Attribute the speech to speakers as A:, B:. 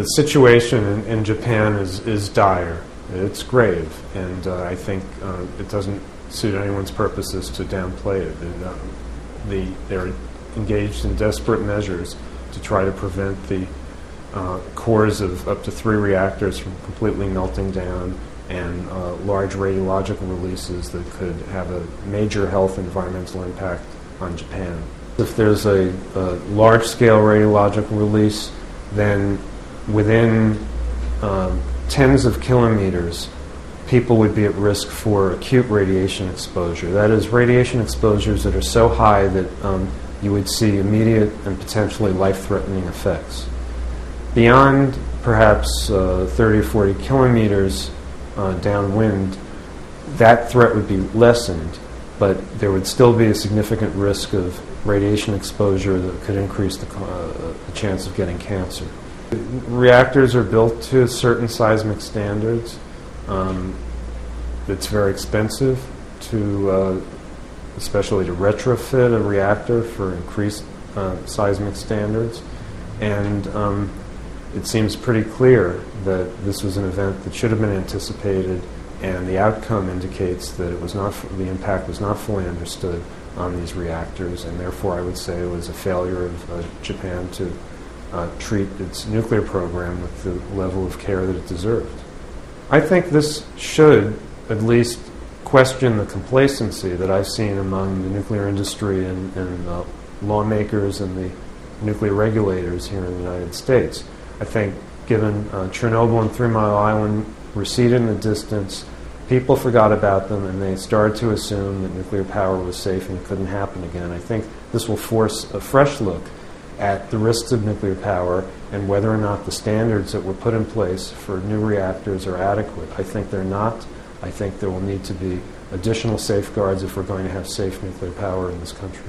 A: the situation in Japan is dire. It's grave, and I think it doesn't suit anyone's purposes to downplay it. They're engaged in desperate measures to try to prevent the cores of up to 3 reactors from completely melting down, and large radiological releases that could have a major health and environmental impact on Japan. If there's a large-scale radiological release, then within tens of kilometers, people would be at risk for acute radiation exposure. That is, radiation exposures that are so high that you would see immediate and potentially life-threatening effects. Beyond perhaps 30 or 40 kilometers downwind, that threat would be lessened, but there would still be a significant risk of radiation exposure that could increase the chance of getting cancer. Reactors are built to certain seismic standards. It's very expensive especially to retrofit a reactor for increased seismic standards, and it seems pretty clear that this was an event that should have been anticipated, and the outcome indicates that the impact was not fully understood on these reactors, and therefore I would say it was a failure of Japan to treat its nuclear program with the level of care that it deserved. I think this should at least question the complacency that I've seen among the nuclear industry and lawmakers and the nuclear regulators here in the United States. I think given Chernobyl and 3 Mile Island receded in the distance, people forgot about them and they started to assume that nuclear power was safe and it couldn't happen again. I think this will force a fresh look at the risks of nuclear power and whether or not the standards that were put in place for new reactors are adequate. I think they're not. I think there will need to be additional safeguards if we're going to have safe nuclear power in this country.